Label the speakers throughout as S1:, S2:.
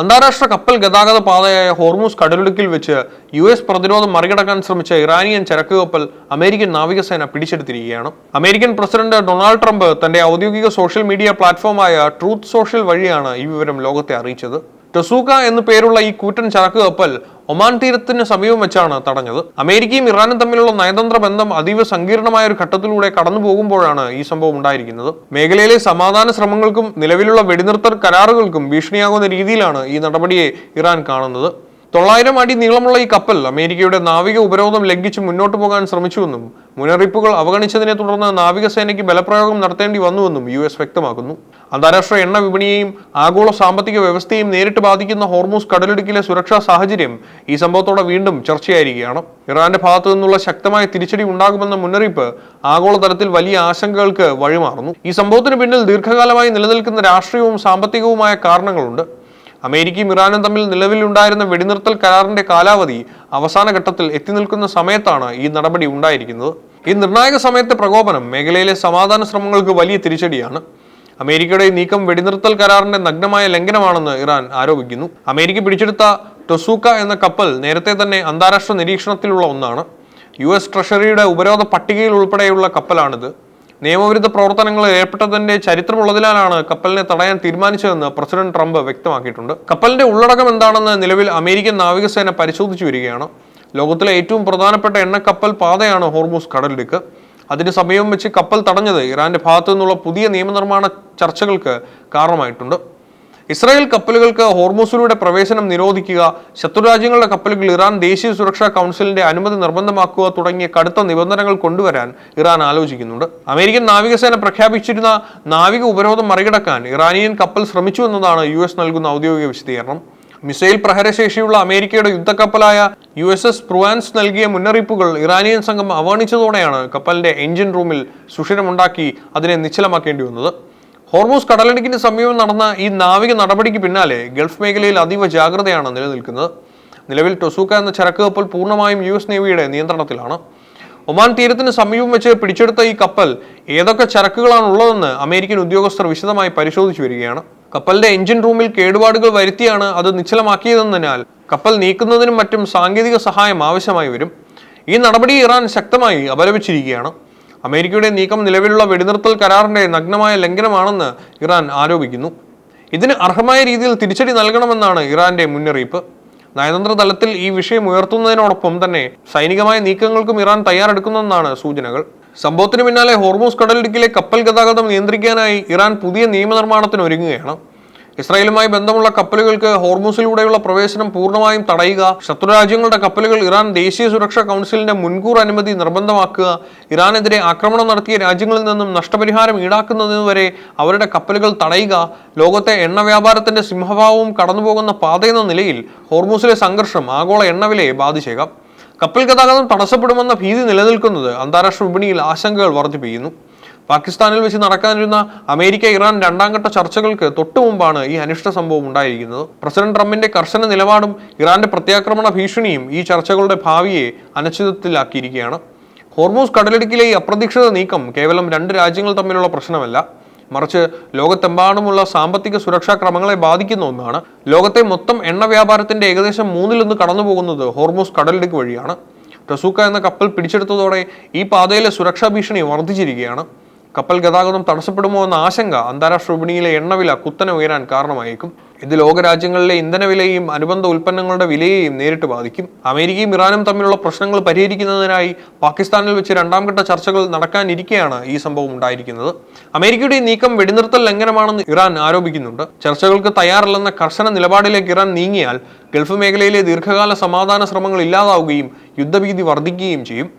S1: അന്താരാഷ്ട്ര കപ്പൽ ഗതാഗത പാതയായ ഹോർമൂസ് കടലിടുക്കിൽ വെച്ച് US പ്രതിരോധം മറികടക്കാൻ ശ്രമിച്ച ഇറാനിയൻ ചരക്ക് കപ്പൽ അമേരിക്കൻ നാവികസേന പിടിച്ചെടുത്തിരിക്കുകയാണ്. അമേരിക്കൻ പ്രസിഡന്റ് ഡൊണാൾഡ് ട്രംപ് തന്റെ ഔദ്യോഗിക സോഷ്യൽ മീഡിയ പ്ലാറ്റ്ഫോമായ ട്രൂത്ത് സോഷ്യൽ വഴിയാണ് ഈ വിവരം ലോകത്തെ അറിയിച്ചത്. ടൊസൂക്ക എന്നു പേരുള്ള ഈ കൂറ്റൻ ചരക്ക് കപ്പൽ ഒമാൻ തീരത്തിന് സമീപം വെച്ചാണ് തടഞ്ഞത്. അമേരിക്കയും ഇറാനും തമ്മിലുള്ള നയതന്ത്ര ബന്ധം അതീവ സങ്കീർണമായ ഒരു ഘട്ടത്തിലൂടെ കടന്നു പോകുമ്പോഴാണ് ഈ സംഭവം ഉണ്ടായിരിക്കുന്നത്. മേഖലയിലെ സമാധാന ശ്രമങ്ങൾക്കും നിലവിലുള്ള വെടിനിർത്തൽ കരാറുകൾക്കും ഭീഷണിയാകുന്ന രീതിയിലാണ് ഈ നടപടിയെ ഇറാൻ കാണുന്നത്. 900 അടി നീളമുള്ള ഈ കപ്പൽ അമേരിക്കയുടെ നാവിക ഉപരോധം ലംഘിച്ച് മുന്നോട്ട് പോകാൻ ശ്രമിച്ചുവെന്നും മുന്നറിയിപ്പുകൾ അവഗണിച്ചതിനെ തുടർന്ന് നാവികസേനയ്ക്ക് ബലപ്രയോഗം നടത്തേണ്ടി വന്നുവെന്നും US വ്യക്തമാക്കുന്നു. അന്താരാഷ്ട്ര എണ്ണ വിപണിയെയും ആഗോള സാമ്പത്തിക വ്യവസ്ഥയെയും നേരിട്ട് ബാധിക്കുന്ന ഹോർമൂസ് കടലിടുക്കിലെ സുരക്ഷാ സാഹചര്യം ഈ സംഭവത്തോടെ വീണ്ടും ചർച്ചയായിരിക്കുകയാണ്. ഇറാന്റെ ഭാഗത്തു നിന്നുള്ള ശക്തമായ തിരിച്ചടി ഉണ്ടാകുമെന്ന മുന്നറിയിപ്പ് ആഗോളതലത്തിൽ വലിയ ആശങ്കകൾക്ക് വഴിമാറുന്നു. ഈ സംഭവത്തിന് പിന്നിൽ ദീർഘകാലമായി നിലനിൽക്കുന്ന രാഷ്ട്രീയവും സാമ്പത്തികവുമായ കാരണങ്ങളുണ്ട്. അമേരിക്കയും ഇറാനും തമ്മിൽ നിലവിലുണ്ടായിരുന്ന വെടിനിർത്തൽ കരാറിന്റെ കാലാവധി അവസാന ഘട്ടത്തിൽ എത്തി നിൽക്കുന്ന സമയത്താണ് ഈ നടപടി ഉണ്ടായിരിക്കുന്നത്. ഈ നിർണായക സമയത്തെ പ്രകോപനം മേഖലയിലെ സമാധാന ശ്രമങ്ങൾക്ക് വലിയ തിരിച്ചടിയാണ്. അമേരിക്കയുടെ നീക്കം വെടിനിർത്തൽ കരാറിന്റെ നഗ്നമായ ലംഘനമാണെന്ന് ഇറാൻ ആരോപിക്കുന്നു. അമേരിക്ക പിടിച്ചെടുത്ത ടൊസൂക്ക എന്ന കപ്പൽ നേരത്തെ തന്നെ അന്താരാഷ്ട്ര നിരീക്ഷണത്തിലുള്ള ഒന്നാണ്. US ട്രഷറിയുടെ ഉപരോധ പട്ടികയിൽ ഉൾപ്പെടെയുള്ള കപ്പലാണിത്. നിയമവിരുദ്ധ പ്രവർത്തനങ്ങളിൽ ഏർപ്പെട്ടതിന്റെ ചരിത്രമുള്ളതിനാലാണ് കപ്പലിനെ തടയാൻ തീരുമാനിച്ചതെന്ന് പ്രസിഡന്റ് ട്രംപ് വ്യക്തമാക്കിയിട്ടുണ്ട്. കപ്പലിന്റെ ഉള്ളടക്കം എന്താണെന്ന് നിലവിൽ അമേരിക്കൻ നാവികസേന പരിശോധിച്ചു വരികയാണ്. ലോകത്തിലെ ഏറ്റവും പ്രധാനപ്പെട്ട എണ്ണക്കപ്പൽ പാതയാണ് ഹോർമൂസ് കടലിടുക്ക്. അതിന് സമീപം വെച്ച് കപ്പൽ തടഞ്ഞത് ഇറാന്റെ ഭാഗത്തു നിന്നുള്ള പുതിയ നിയമനിർമ്മാണ ചർച്ചകൾക്ക് കാരണമായിട്ടുണ്ട്. ഇസ്രായേൽ കപ്പലുകൾക്ക് ഹോർമൂസിലൂടെ പ്രവേശനം നിരോധിക്കുക, ശത്രുരാജ്യങ്ങളുടെ കപ്പലുകൾ ഇറാൻ ദേശീയ സുരക്ഷാ കൗൺസിലിന്റെ അനുമതി നിർബന്ധമാക്കുക തുടങ്ങിയ കടുത്ത നിബന്ധനകൾ കൊണ്ടുവരാൻ ഇറാൻ ആലോചിക്കുന്നുണ്ട്. അമേരിക്കൻ നാവികസേന പ്രഖ്യാപിച്ചിരുന്ന നാവിക ഉപരോധം മറികടക്കാൻ ഇറാനിയൻ കപ്പൽ ശ്രമിച്ചു എന്നതാണ് US നൽകുന്ന ഔദ്യോഗിക വിശദീകരണം. മിസൈൽ പ്രഹരശേഷിയുള്ള അമേരിക്കയുടെ യുദ്ധക്കപ്പലായ USS പ്രുവാൻസ് നൽകിയ മുന്നറിയിപ്പുകൾ ഇറാനിയൻ സംഘം അവഗണിച്ചതോടെയാണ് കപ്പലിന്റെ എഞ്ചിൻ റൂമിൽ സുഷിരമുണ്ടാക്കി അതിനെ നിശ്ചലമാക്കേണ്ടി വന്നത്. ഹോർമൂസ് കടലിടുക്കിന് സമീപം നടന്ന ഈ നാവിക നടപടിക്ക് പിന്നാലെ ഗൾഫ് മേഖലയിൽ അതീവ ജാഗ്രതയാണ് നിലനിൽക്കുന്നത്. നിലവിൽ ടൊസൂക്ക എന്ന ചരക്ക് കപ്പൽ പൂർണ്ണമായും US നേവിയുടെ നിയന്ത്രണത്തിലാണ്. ഒമാൻ തീരത്തിന് സമീപം വെച്ച് പിടിച്ചെടുത്ത ഈ കപ്പൽ ഏതൊക്കെ ചരക്കുകളാണ് ഉള്ളതെന്ന് അമേരിക്കൻ ഉദ്യോഗസ്ഥർ വിശദമായി പരിശോധിച്ചു വരികയാണ്. കപ്പലിന്റെ എഞ്ചിൻ റൂമിൽ കേടുപാടുകൾ വരുത്തിയാണ് അത് നിശ്ചലമാക്കിയതെന്നതിനാൽ കപ്പൽ നീക്കുന്നതിനും മറ്റും സാങ്കേതിക സഹായം ആവശ്യമായി വരും. ഈ നടപടി ഇറാൻ ശക്തമായി അപലപിച്ചിരിക്കുകയാണ്. അമേരിക്കയുടെ നീക്കം നിലവിലുള്ള വെടിനിർത്തൽ കരാറിന്റെ നഗ്നമായ ലംഘനമാണെന്ന് ഇറാൻ ആരോപിക്കുന്നു. ഇതിന് അർഹമായ രീതിയിൽ തിരിച്ചടി നൽകണമെന്നാണ് ഇറാന്റെ മുന്നറിയിപ്പ്. നയതന്ത്ര തലത്തിൽ ഈ വിഷയം ഉയർത്തുന്നതിനോടൊപ്പം തന്നെ സൈനികമായ നീക്കങ്ങൾക്കും ഇറാൻ തയ്യാറെടുക്കുന്നെന്നാണ് സൂചനകൾ. സംഭവത്തിന് പിന്നാലെ ഹോർമൂസ് കടലിടുക്കിലെ കപ്പൽ ഗതാഗതം നിയന്ത്രിക്കാനായി ഇറാൻ പുതിയ നിയമനിർമ്മാണത്തിന് ഒരുങ്ങുകയാണ്. ഇസ്രായേലുമായി ബന്ധമുള്ള കപ്പലുകൾക്ക് ഹോർമൂസിലൂടെയുള്ള പ്രവേശനം പൂർണ്ണമായും തടയുക, ശത്രുരാജ്യങ്ങളുടെ കപ്പലുകൾ ഇറാൻ ദേശീയ സുരക്ഷാ കൗൺസിലിന്റെ മുൻകൂർ അനുമതി നിർബന്ധമാക്കുക, ഇറാനെതിരെ ആക്രമണം നടത്തിയ രാജ്യങ്ങളിൽ നിന്നും നഷ്ടപരിഹാരം ഈടാക്കുന്നതിനുവരെ അവരുടെ കപ്പലുകൾ തടയുക, ലോകത്തെ എണ്ണ വ്യാപാരത്തിന്റെ സിംഹഭാവവും കടന്നുപോകുന്ന പാതയെന്ന നിലയിൽ ഹോർമൂസിലെ സംഘർഷം ആഗോള എണ്ണവിലയെ ബാധിച്ചേക്കാം. കപ്പൽ ഗതാഗതം തടസ്സപ്പെടുമെന്ന ഭീതി നിലനിൽക്കുന്നത് അന്താരാഷ്ട്ര വിപണിയിൽ ആശങ്കകൾ വർദ്ധിപ്പിക്കുന്നു. പാകിസ്ഥാനിൽ വെച്ച് നടക്കാനിരുന്ന അമേരിക്ക ഇറാൻ രണ്ടാംഘട്ട ചർച്ചകൾക്ക് തൊട്ടു മുമ്പാണ് ഈ അനിഷ്ട സംഭവം ഉണ്ടായിരിക്കുന്നത്. പ്രസിഡന്റ് ട്രംപിന്റെ കർശന നിലപാടും ഇറാന്റെ പ്രത്യാക്രമണ ഭീഷണിയും ഈ ചർച്ചകളുടെ ഭാവിയെ അനിശ്ചിതത്വത്തിലാക്കിയിരിക്കുകയാണ്. ഹോർമൂസ് കടലിടുക്കിലെ ഈ അപ്രതീക്ഷിത നീക്കം കേവലം 2 രാജ്യങ്ങൾ തമ്മിലുള്ള പ്രശ്നമല്ല, മറിച്ച് ലോകത്തെമ്പാടുമുള്ള സാമ്പത്തിക സുരക്ഷാ ക്രമങ്ങളെ ബാധിക്കുന്ന ഒന്നാണ്. ലോകത്തെ മൊത്തം എണ്ണ വ്യാപാരത്തിന്റെ ഏകദേശം 1/3 കടന്നുപോകുന്നത് ഹോർമൂസ് കടലിടുക്ക് വഴിയാണ്. ടൊസൂക്ക എന്ന കപ്പൽ പിടിച്ചെടുത്തതോടെ ഈ പാതയിലെ സുരക്ഷാ ഭീഷണി വർദ്ധിച്ചിരിക്കുകയാണ്. കപ്പൽ ഗതാഗതം തടസ്സപ്പെടുമോ എന്ന ആശങ്ക അന്താരാഷ്ട്ര വിപണിയിലെ എണ്ണവില കുത്തനെ ഉയരാൻ കാരണമായേക്കും. ഇത് ലോകരാജ്യങ്ങളിലെ ഇന്ധനവിലയെയും അനുബന്ധ ഉൽപ്പന്നങ്ങളുടെ വിലയെയും നേരിട്ട് ബാധിക്കും. അമേരിക്കയും ഇറാനും തമ്മിലുള്ള പ്രശ്നങ്ങൾ പരിഹരിക്കുന്നതിനായി പാകിസ്ഥാനിൽ വെച്ച് രണ്ടാംഘട്ട ചർച്ചകൾ നടക്കാനിരിക്കെയാണ് ഈ സംഭവം ഉണ്ടായിരിക്കുന്നത്. അമേരിക്കയുടെ നീക്കം വെടിനിർത്തൽ ലംഘനമാണെന്ന് ഇറാൻ ആരോപിക്കുന്നുണ്ട്. ചർച്ചകൾക്ക് തയ്യാറല്ലെന്ന കർശന നിലപാടിലേക്ക് ഇറാൻ നീങ്ങിയാൽ ഗൾഫ് മേഖലയിലെ ദീർഘകാല സമാധാന ശ്രമങ്ങൾ ഇല്ലാതാവുകയും യുദ്ധഭീതി വർദ്ധിക്കുകയും ചെയ്യും.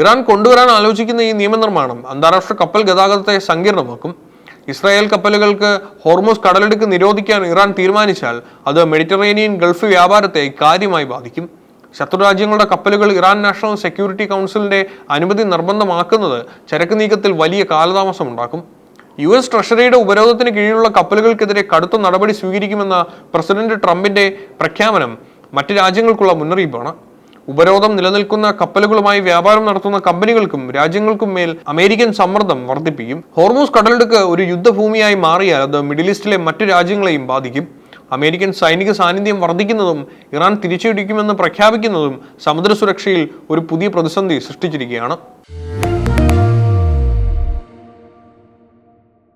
S1: ഇറാൻ കൊണ്ടുവരാൻ ആലോചിക്കുന്ന ഈ നിയമനിർമ്മാണം അന്താരാഷ്ട്ര കപ്പൽ ഗതാഗതത്തെ സങ്കീർണമാക്കും. ഇസ്രായേൽ കപ്പലുകൾക്ക് ഹോർമൂസ് കടലിടുക്ക് നിരോധിക്കാൻ ഇറാൻ തീരുമാനിച്ചാൽ അത് മെഡിറ്ററേനിയൻ ഗൾഫ് വ്യാപാരത്തെ കാര്യമായി ബാധിക്കും. ശത്രുരാജ്യങ്ങളുടെ കപ്പലുകൾ ഇറാൻ നാഷണൽ സെക്യൂരിറ്റി കൗൺസിലിന്റെ അനുമതി നിർബന്ധമാക്കുന്നത് ചരക്ക് നീക്കത്തിൽ വലിയ കാലതാമസം ഉണ്ടാക്കും. US ട്രഷറിയുടെ ഉപരോധത്തിന് കീഴിലുള്ള കപ്പലുകൾക്കെതിരെ കടുത്ത നടപടി സ്വീകരിക്കുമെന്ന പ്രസിഡന്റ് ട്രംപിന്റെ പ്രഖ്യാപനം മറ്റ് രാജ്യങ്ങൾക്കുള്ള മുന്നറിയിപ്പാണ്. ഉപരോധം നിലനിൽക്കുന്ന കപ്പലുകളുമായി വ്യാപാരം നടത്തുന്ന കമ്പനികൾക്കും രാജ്യങ്ങൾക്കും മേൽ അമേരിക്കൻ സമ്മർദ്ദം വർദ്ധിപ്പിക്കും. ഹോർമൂസ് കടലിടുക്ക് ഒരു യുദ്ധഭൂമിയായി മാറിയാൽ അത് മിഡിൽ ഈസ്റ്റിലെ മറ്റു രാജ്യങ്ങളെയും ബാധിക്കും. അമേരിക്കൻ സൈനിക സാന്നിധ്യം വർദ്ധിക്കുന്നതും ഇറാൻ തിരിച്ചടിക്കുമെന്ന് പ്രഖ്യാപിക്കുന്നതും സമുദ്ര സുരക്ഷയിൽ ഒരു പുതിയ പ്രതിസന്ധി സൃഷ്ടിച്ചിരിക്കുകയാണ്.